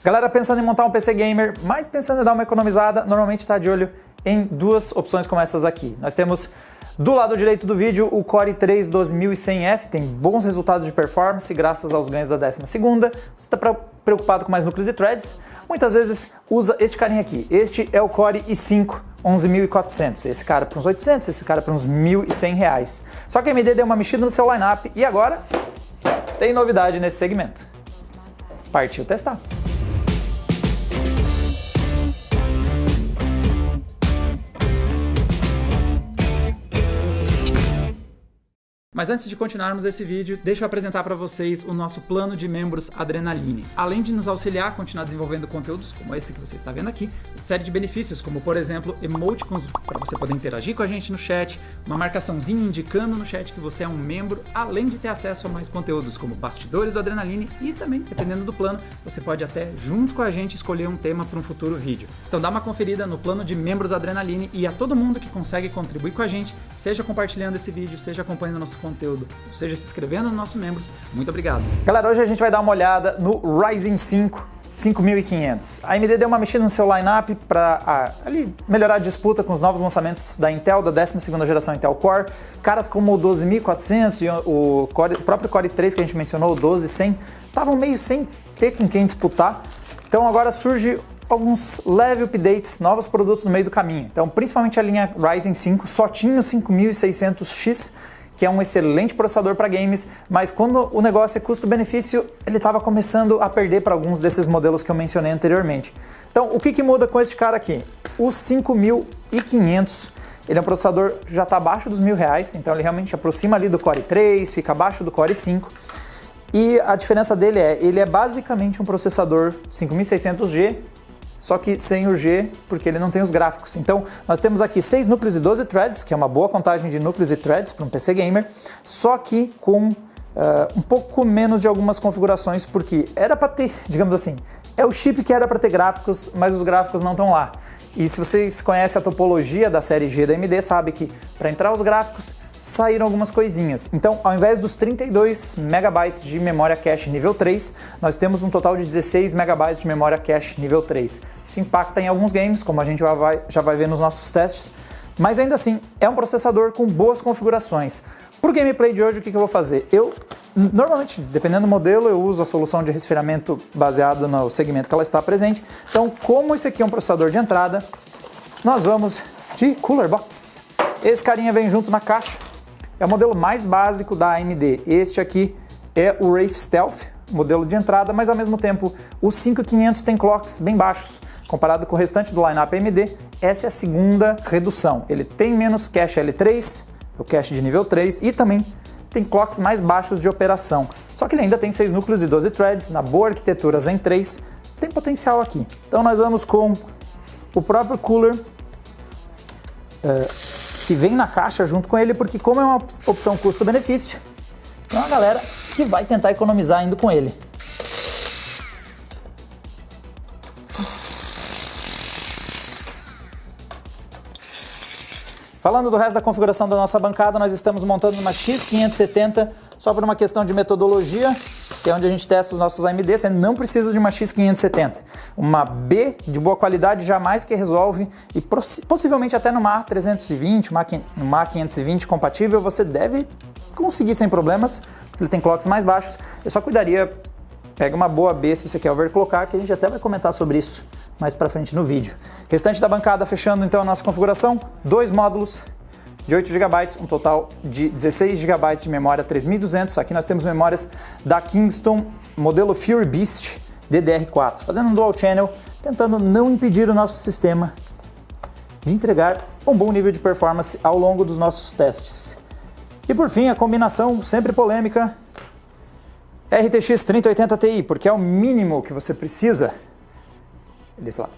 Galera pensando em montar um PC Gamer, mas pensando em dar uma economizada, normalmente está de olho em duas opções como essas aqui. Nós temos do lado direito do vídeo o Core i3 12100F, tem bons resultados de performance graças aos ganhos da 12ª. Você está preocupado com mais núcleos e threads, muitas vezes usa este carinha aqui. Este é o Core i5 11.400, esse cara para uns 800, esse cara para uns R$1.100. Só que a AMD deu uma mexida no seu lineup e agora tem novidade nesse segmento. Partiu testar. Mas antes de continuarmos esse vídeo, deixa eu apresentar para vocês o nosso plano de membros Adrenaline. Além de nos auxiliar a continuar desenvolvendo conteúdos como esse que você está vendo aqui, série de benefícios, como por exemplo, emoticons para você poder interagir com a gente no chat, uma marcaçãozinha indicando no chat que você é um membro, além de ter acesso a mais conteúdos como bastidores do Adrenaline e também, dependendo do plano, você pode até, junto com a gente, escolher um tema para um futuro vídeo. Então dá uma conferida no plano de membros Adrenaline e a todo mundo que consegue contribuir com a gente, seja compartilhando esse vídeo, seja acompanhando nosso conteúdo, ou seja, se inscrevendo nos nossos membros. Muito obrigado. Galera, hoje a gente vai dar uma olhada no Ryzen 5 5500. A AMD deu uma mexida no seu lineup para melhorar a disputa com os novos lançamentos da Intel, da 12ª geração Intel Core. Caras como o 12400 e o próprio Core i3 que a gente mencionou, o 12100, estavam meio sem ter com quem disputar. Então agora surge alguns leve updates, novos produtos no meio do caminho. Então, principalmente a linha Ryzen 5, só tinha o 5600X, que é um excelente processador para games, mas quando o negócio é custo-benefício, ele estava começando a perder para alguns desses modelos que eu mencionei anteriormente. Então, o que muda com este cara aqui? O 5500, ele é um processador que já está abaixo dos R$1.000, então ele realmente aproxima ali do Core i3, fica abaixo do Core i5, e a diferença dele ele é basicamente um processador 5600G, só que sem o G, porque ele não tem os gráficos. Então, nós temos aqui 6 núcleos e 12 threads, que é uma boa contagem de núcleos e threads para um PC Gamer, só que com um pouco menos de algumas configurações, porque era para ter, digamos assim, é o chip que era para ter gráficos, mas os gráficos não estão lá. E se vocês conhecem a topologia da série G da AMD, sabe que para entrar os gráficos, saíram algumas coisinhas. Então, ao invés dos 32 MB de memória cache nível 3, nós temos um total de 16 MB de memória cache nível 3. Isso impacta em alguns games, como a gente já vai ver nos nossos testes, mas ainda assim, é um processador com boas configurações. Para o gameplay de hoje, o que eu vou fazer? Eu, normalmente, dependendo do modelo, eu uso a solução de resfriamento baseado no segmento que ela está presente. Então, como esse aqui é um processador de entrada, nós vamos de Cooler Box. Esse carinha vem junto na caixa. É o modelo mais básico da AMD. Este aqui é o Wraith Stealth, modelo de entrada, mas ao mesmo tempo o 5500 tem clocks bem baixos. Comparado com o restante do lineup AMD, essa é a segunda redução. Ele tem menos cache L3, o cache de nível 3, e também tem clocks mais baixos de operação. Só que ele ainda tem 6 núcleos e 12 threads, na boa arquitetura Zen 3, tem potencial aqui. Então nós vamos com o próprio cooler, que vem na caixa junto com ele, porque como é uma opção custo-benefício, tem uma galera que vai tentar economizar indo com ele. Falando do resto da configuração da nossa bancada, nós estamos montando uma X570 só por uma questão de metodologia, que é onde a gente testa os nossos AMD. Você não precisa de uma X570. Uma B de boa qualidade jamais que resolve, e possivelmente até numa A320, uma A520 compatível, você deve conseguir sem problemas, porque ele tem clocks mais baixos. Eu só cuidaria, pega uma boa B se você quer overclockar, que a gente até vai comentar sobre isso mais pra frente no vídeo. Restante da bancada, fechando então a nossa configuração, 2 módulos de 8 GB, um total de 16 GB de memória 3200. Aqui nós temos memórias da Kingston, modelo Fury Beast DDR4, fazendo um dual channel, tentando não impedir o nosso sistema de entregar um bom nível de performance ao longo dos nossos testes. E por fim, a combinação sempre polêmica, RTX 3080 Ti, porque é o mínimo que você precisa, desse lado.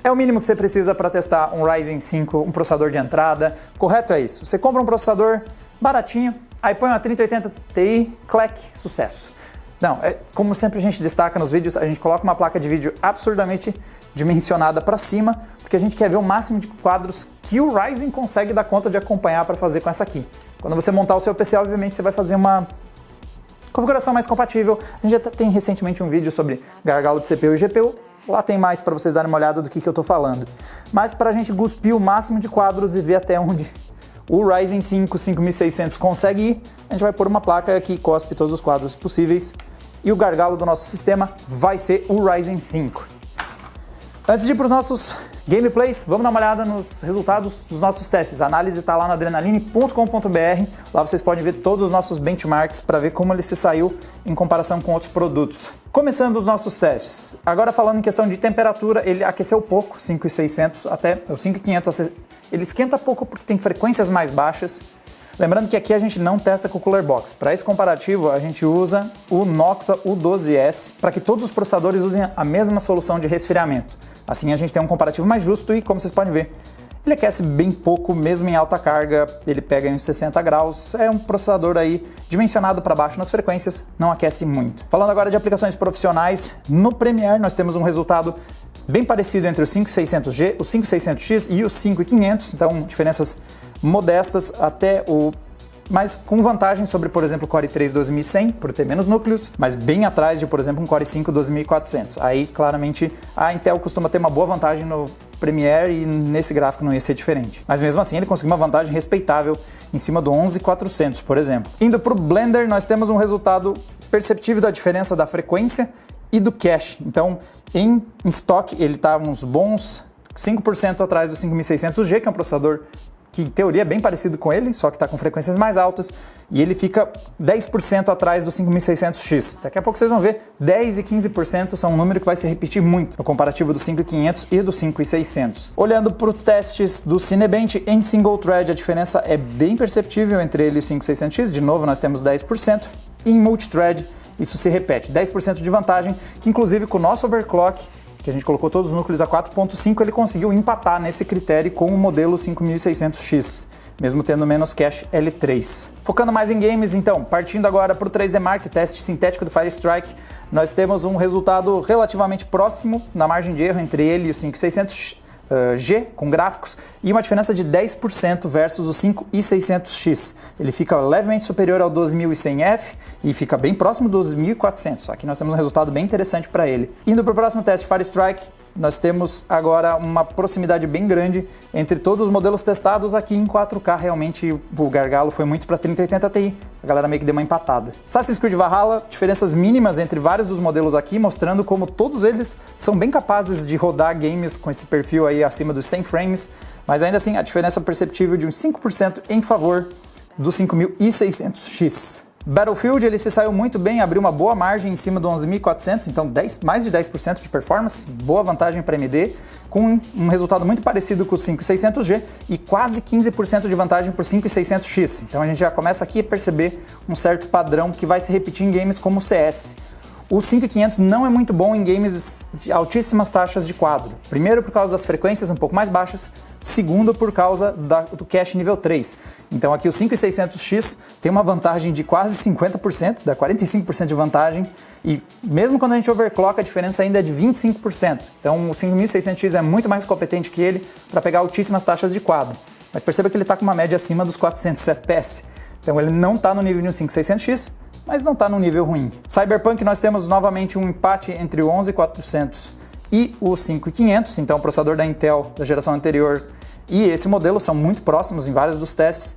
É o mínimo que você precisa para testar um Ryzen 5, um processador de entrada. Correto é isso. Você compra um processador baratinho, aí põe uma 3080 Ti, clack, sucesso. Não, como sempre a gente destaca nos vídeos, a gente coloca uma placa de vídeo absurdamente dimensionada para cima, porque a gente quer ver o máximo de quadros que o Ryzen consegue dar conta de acompanhar para fazer com essa aqui. Quando você montar o seu PC, obviamente você vai fazer uma Configuração mais compatível, a gente já tem recentemente um vídeo sobre gargalo de CPU e GPU, lá tem mais para vocês darem uma olhada do que eu estou falando. Mas para a gente cuspir o máximo de quadros e ver até onde o Ryzen 5 5600 consegue ir, a gente vai pôr uma placa que cospe todos os quadros possíveis e o gargalo do nosso sistema vai ser o Ryzen 5. Antes de ir para os nossos gameplays, vamos dar uma olhada nos resultados dos nossos testes. A análise está lá no adrenaline.com.br, lá vocês podem ver todos os nossos benchmarks para ver como ele se saiu em comparação com outros produtos. Começando os nossos testes. Agora falando em questão de temperatura, ele aqueceu pouco, 5600 até o 5500, ele esquenta pouco porque tem frequências mais baixas. Lembrando que aqui a gente não testa com o Cooler Box. Para esse comparativo, a gente usa o Noctua U12S para que todos os processadores usem a mesma solução de resfriamento. Assim a gente tem um comparativo mais justo e, como vocês podem ver, ele aquece bem pouco, mesmo em alta carga, ele pega em uns 60 graus, é um processador aí dimensionado para baixo nas frequências, não aquece muito. Falando agora de aplicações profissionais, no Premiere nós temos um resultado bem parecido entre o 5600G, o 5600X e o 5500, então diferenças modestas até o... mas com vantagem sobre, por exemplo, o Core i3 2100, por ter menos núcleos, mas bem atrás de, por exemplo, um Core i5 2400. Aí, claramente, a Intel costuma ter uma boa vantagem no Premiere e nesse gráfico não ia ser diferente. Mas mesmo assim, ele conseguiu uma vantagem respeitável em cima do 11400, por exemplo. Indo para o Blender, nós temos um resultado perceptível da diferença da frequência e do cache. Então, em estoque, ele está uns bons 5% atrás do 5600G, que é um processador que em teoria é bem parecido com ele, só que está com frequências mais altas, e ele fica 10% atrás do 5600X. Daqui a pouco vocês vão ver, 10 e 15% são um número que vai se repetir muito no comparativo do 5500 e do 5600. Olhando para os testes do Cinebench em single thread, a diferença é bem perceptível entre ele e o 5600X, de novo nós temos 10%, e em multithread isso se repete, 10% de vantagem, que inclusive com o nosso overclock, que a gente colocou todos os núcleos a 4.5, ele conseguiu empatar nesse critério com o modelo 5600X, mesmo tendo menos cache L3. Focando mais em games, então, partindo agora para o 3D Mark, teste sintético do Firestrike, nós temos um resultado relativamente próximo na margem de erro entre ele e o 5600G, com gráficos, e uma diferença de 10% versus o 5600X. Ele fica levemente superior ao 12100F e fica bem próximo do 2400. Aqui nós temos um resultado bem interessante para ele. Indo para o próximo teste, Firestrike, nós temos agora uma proximidade bem grande entre todos os modelos testados. Aqui em 4K, realmente o gargalo foi muito para 3080 Ti. A galera meio que deu uma empatada. Assassin's Creed Valhalla, diferenças mínimas entre vários dos modelos aqui, mostrando como todos eles são bem capazes de rodar games com esse perfil aí acima dos 100 frames, mas ainda assim a diferença perceptível de uns 5% em favor do 5600X. Battlefield, ele se saiu muito bem, abriu uma boa margem em cima do 11.400, então mais de 10% de performance, boa vantagem para AMD, com um resultado muito parecido com o 5600G e quase 15% de vantagem para o 5600X. Então a gente já começa aqui a perceber um certo padrão que vai se repetir em games como o CS. O 5500 não é muito bom em games de altíssimas taxas de quadro. Primeiro, por causa das frequências um pouco mais baixas. Segundo, por causa do cache nível 3. Então aqui o 5600X tem uma vantagem de quase 50%, dá 45% de vantagem. E mesmo quando a gente overclock, a diferença ainda é de 25%. Então o 5600X é muito mais competente que ele para pegar altíssimas taxas de quadro. Mas perceba que ele está com uma média acima dos 400 FPS. Então ele não está no nível de um 5600X, mas não está no nível ruim. Cyberpunk, nós temos novamente um empate entre o 11400 e o 5500, então o processador da Intel da geração anterior e esse modelo são muito próximos em vários dos testes,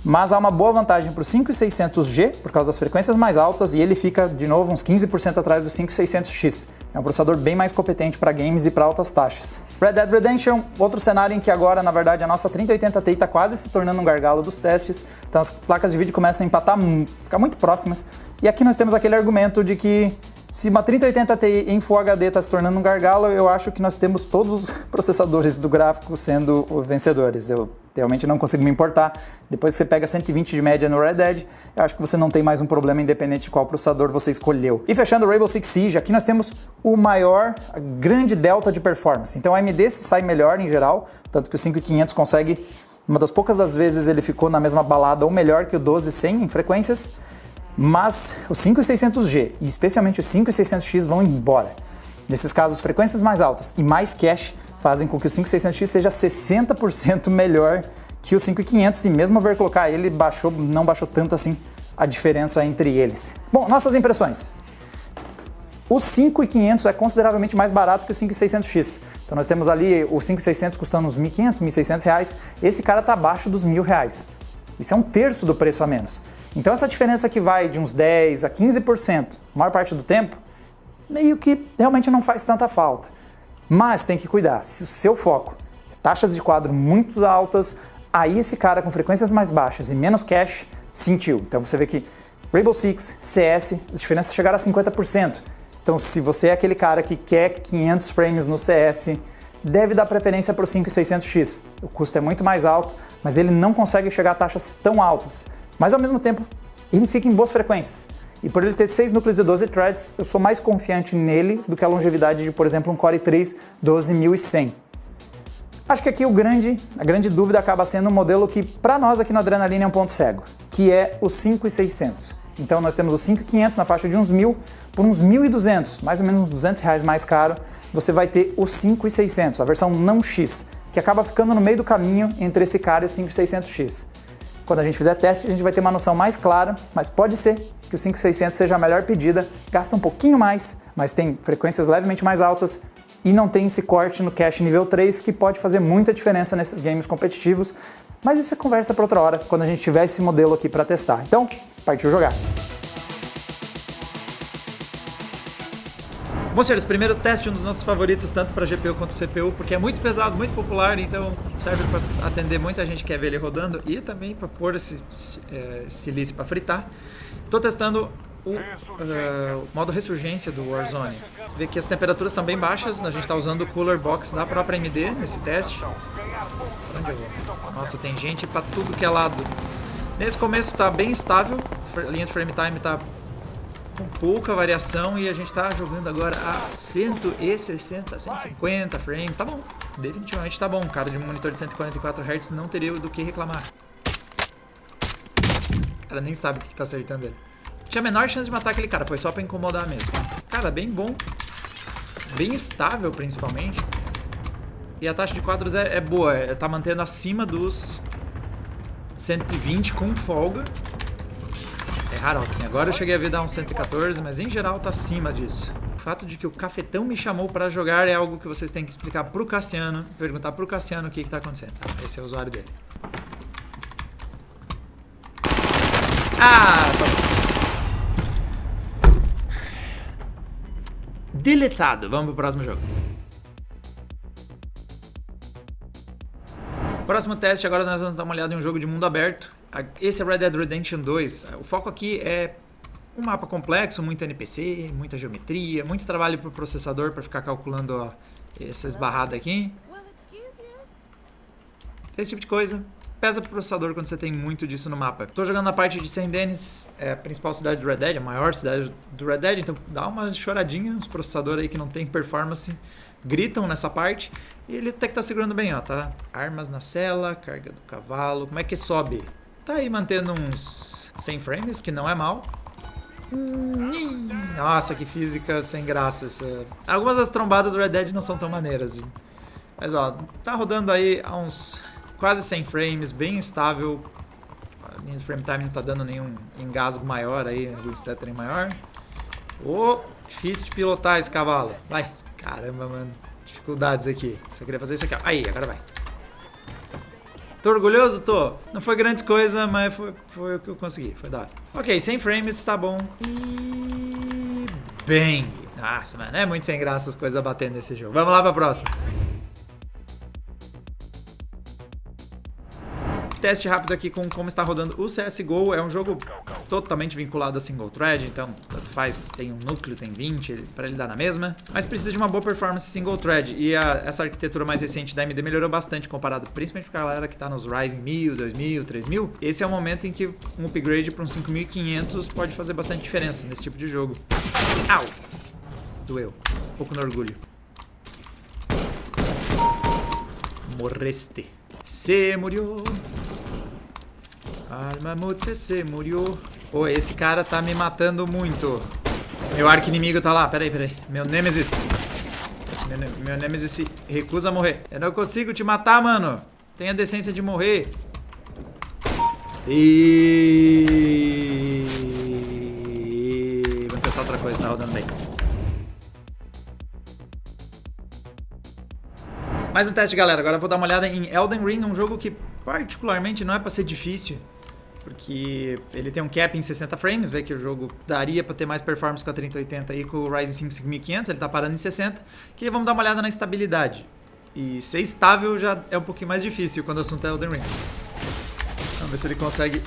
mas há uma boa vantagem para o 5600G por causa das frequências mais altas e ele fica de novo uns 15% atrás do 5600X. É um processador bem mais competente para games e para altas taxas. Red Dead Redemption, outro cenário em que agora, na verdade, a nossa 3080 Ti está quase se tornando um gargalo dos testes, então as placas de vídeo começam a empatar, ficar muito próximas, e aqui nós temos aquele argumento de que se uma 3080 Ti em Full HD está se tornando um gargalo, eu acho que nós temos todos os processadores do gráfico sendo vencedores. Eu realmente não consigo me importar. Depois que você pega 120 de média no Red Dead, eu acho que você não tem mais um problema independente de qual processador você escolheu. E fechando o Rainbow Six Siege, aqui nós temos a grande delta de performance. Então a AMD se sai melhor em geral, tanto que o 5500 consegue, uma das poucas das vezes ele ficou na mesma balada ou melhor que o 12100 em frequências, mas o 5600G e especialmente o 5600X vão embora. Nesses casos, frequências mais altas e mais cache fazem com que o 5600X seja 60% melhor que o 5500 e mesmo overclockar ele não baixou tanto assim a diferença entre eles. Bom, nossas impressões. O 5500 é consideravelmente mais barato que o 5600X. Então nós temos ali o 5600 custando uns 1.500, 1.600 reais. Esse cara está abaixo dos R$1.000. Isso é um terço do preço a menos. Então essa diferença que vai de uns 10% a 15%, a maior parte do tempo, meio que realmente não faz tanta falta. Mas tem que cuidar. Se o seu foco é taxas de quadro muito altas, aí esse cara com frequências mais baixas e menos cache sentiu. Então você vê que Rainbow Six, CS, as diferenças chegaram a 50%. Então, se você é aquele cara que quer 500 frames no CS, deve dar preferência para o 5600X. O custo é muito mais alto, mas ele não consegue chegar a taxas tão altas. Mas, ao mesmo tempo, ele fica em boas frequências. E por ele ter 6 núcleos e 12 threads, eu sou mais confiante nele do que a longevidade de, por exemplo, um Core i3 12100. Acho que aqui a grande dúvida acaba sendo um modelo que, para nós aqui no Adrenaline, é um ponto cego, que é o 5600. Então nós temos o 5500 na faixa de uns 1.000, por uns 1.200, mais ou menos uns R$200 mais caro, você vai ter o 5600, a versão não X, que acaba ficando no meio do caminho entre esse cara e o 5600X. Quando a gente fizer teste, a gente vai ter uma noção mais clara, mas pode ser que o 5600 seja a melhor pedida, gasta um pouquinho mais, mas tem frequências levemente mais altas e não tem esse corte no cache nível 3, que pode fazer muita diferença nesses games competitivos. Mas isso é conversa para outra hora, quando a gente tiver esse modelo aqui para testar. Então, partiu jogar. Bom, senhores, primeiro teste, um dos nossos favoritos, tanto para GPU quanto CPU, porque é muito pesado, muito popular, então serve para atender muita gente que quer ver ele rodando e também para pôr esse silice para fritar. Estou testando o modo ressurgência do Warzone. Vê que as temperaturas estão bem baixas, a gente está usando o Cooler Box da própria AMD nesse teste. Onde eu vou? Nossa, tem gente para tudo que é lado. Nesse começo está bem estável, a linha de frame time está com pouca variação e a gente está jogando agora a 160, 150 frames. Tá bom, definitivamente tá bom. Um cara de um monitor de 144 Hz não teria do que reclamar. O cara nem sabe o que tá acertando ele. Tinha a menor chance de matar aquele cara, foi só pra incomodar mesmo. Cara, bem bom. Bem estável, principalmente. E a taxa de quadros é boa, tá mantendo acima dos 120 com folga. É raro, agora eu cheguei a ver dar uns 114, mas em geral tá acima disso. O fato de que o Cafetão me chamou pra jogar é algo que vocês têm que explicar pro Cassiano, perguntar pro Cassiano o que tá acontecendo. Esse é o usuário dele. Ah, tá bom. Deletado. Vamos pro próximo jogo. Próximo teste, agora nós vamos dar uma olhada em um jogo de mundo aberto. Esse é Red Dead Redemption 2. O foco aqui é um mapa complexo, muito NPC, muita geometria, muito trabalho pro processador para ficar calculando essas barradas aqui. Esse tipo de coisa. Pesa pro processador quando você tem muito disso no mapa. Tô jogando na parte de St. Denis, a principal cidade do Red Dead, a maior cidade do Red Dead, então dá uma choradinha, os processadores aí que não tem performance gritam nessa parte, e ele até que tá segurando bem, ó, tá? Armas na cela, carga do cavalo, como é que sobe? Tá aí mantendo uns 100 frames, que não é mal. Nossa, que física sem graça essa. Algumas das trombadas do Red Dead não são tão maneiras, mas ó, tá rodando aí a uns quase 100 frames, bem estável. A linha de frame time não tá dando nenhum engasgo maior aí, luz tethering maior. Difícil de pilotar esse cavalo. Vai. Caramba, mano. Dificuldades aqui. Só queria fazer isso aqui, ó. Aí, agora vai. Tô orgulhoso? Tô. Não foi grande coisa, mas foi o que eu consegui. Foi da hora. Ok, 100 frames, tá bom. E... bang. Nossa, mano. É muito sem graça as coisas batendo nesse jogo. Vamos lá pra próxima. Teste rápido aqui com como está rodando o CSGO. É um jogo totalmente vinculado a single thread, então tanto faz, tem um núcleo, tem 20, para ele dar na mesma, mas precisa de uma boa performance single thread, e essa arquitetura mais recente da AMD melhorou bastante comparado principalmente com a galera que está nos Ryzen 1000, 2000, 3000. Esse é o momento em que um upgrade para um 5500 pode fazer bastante diferença nesse tipo de jogo. Au! Doeu. Um pouco no orgulho. Morreste. Se murió. Alma mute se murió. Pô, esse cara tá me matando muito. Meu arqui-inimigo tá lá. Peraí. Meu Nemesis. Meu Nemesis se recusa a morrer. Eu não consigo te matar, mano. Tenha a decência de morrer. E... coisa tá rodando bem. Mais um teste, galera. Agora eu vou dar uma olhada em Elden Ring, um jogo que particularmente não é pra ser difícil, porque ele tem um cap em 60 frames, vê que o jogo daria pra ter mais performance com a 3080 e com o Ryzen 5 5500, ele tá parando em 60, que vamos dar uma olhada na estabilidade. E ser estável já é um pouquinho mais difícil quando o assunto é Elden Ring. Vamos ver se ele consegue...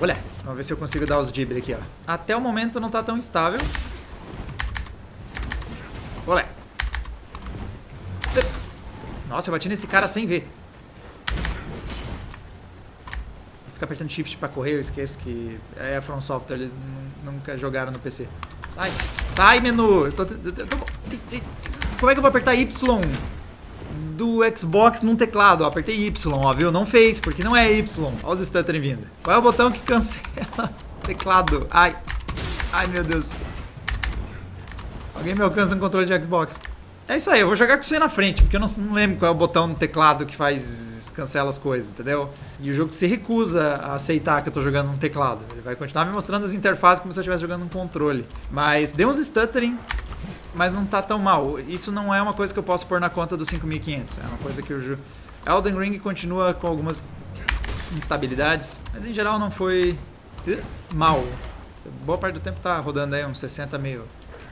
Olha, vamos ver se eu consigo dar os dibble aqui, ó. Até o momento não tá tão estável. Olha. Nossa, eu bati nesse cara sem ver. Fica apertando shift pra correr, eu esqueço que é a From Software, eles nunca jogaram no PC. Sai! Sai, menu! Como é que eu vou apertar Y do Xbox num teclado? Ó, apertei Y, ó, viu? Não fez, porque não é Y. Olha os stuttering vindo. Qual é o botão que cancela o teclado? Ai! Ai, meu Deus. Alguém me alcança um controle de Xbox. É isso aí, eu vou jogar com isso aí na frente, porque eu não lembro qual é o botão no teclado que cancela as coisas, entendeu? E o jogo se recusa a aceitar que eu tô jogando num teclado. Ele vai continuar me mostrando as interfaces como se eu estivesse jogando um controle. Mas deu uns stuttering, mas não tá tão mal. Isso não é uma coisa que eu posso pôr na conta do 5500. É uma coisa que o Elden Ring continua com algumas instabilidades, mas em geral não foi mal. Boa parte do tempo tá rodando aí uns 60 meio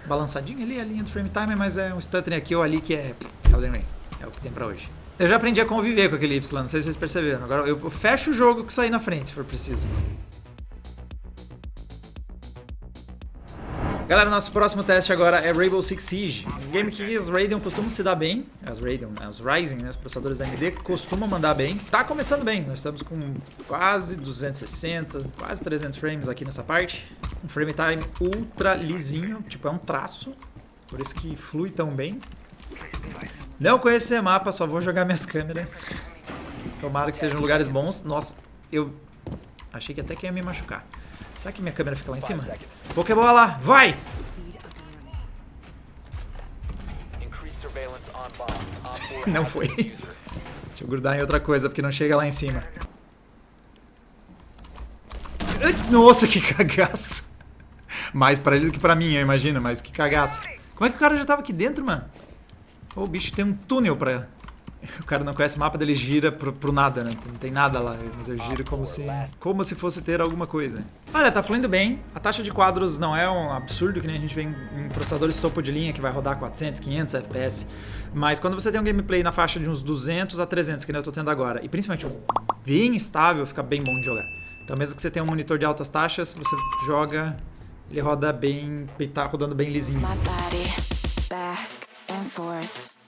balançadinho ali, a linha do frame timer, mas é um stuttering aqui ou ali que é Elden Ring. É o que tem pra hoje. Eu já aprendi a conviver com aquele Y, não sei se vocês perceberam. Agora eu fecho o jogo que sair na frente, se for preciso. Galera, nosso próximo teste agora é Rainbow Six Siege. Um game que os Radeon costumam se dar bem. Os Ryzen, né, os processadores da AMD, costumam mandar bem. Tá começando bem, nós estamos com quase 260, quase 300 frames aqui nessa parte. Um frame time ultra lisinho, tipo é um traço. Por isso que flui tão bem. Não conheço esse mapa, só vou jogar minhas câmeras. Tomara que sejam lugares bons. Nossa, eu achei que até que ia me machucar. Será que minha câmera fica lá em cima? Pokébola lá, vai! Não foi. Deixa eu grudar em outra coisa, porque não chega lá em cima. Nossa, que cagaço. Mais pra ele do que pra mim, eu imagino, mas que cagaço. Como é que o cara já tava aqui dentro, mano? Oh, o bicho tem um túnel pra... O cara não conhece o mapa dele, gira pro nada, né? Não tem nada lá, mas eu giro como se fosse ter alguma coisa. Olha, tá fluindo bem. A taxa de quadros não é um absurdo, que nem a gente vê em processadores topo de linha, que vai rodar 400, 500 FPS. Mas quando você tem um gameplay na faixa de uns 200 a 300, que nem eu tô tendo agora, e principalmente bem estável, fica bem bom de jogar. Então mesmo que você tenha um monitor de altas taxas, você joga, ele roda bem, tá rodando bem lisinho. My body, back and forth.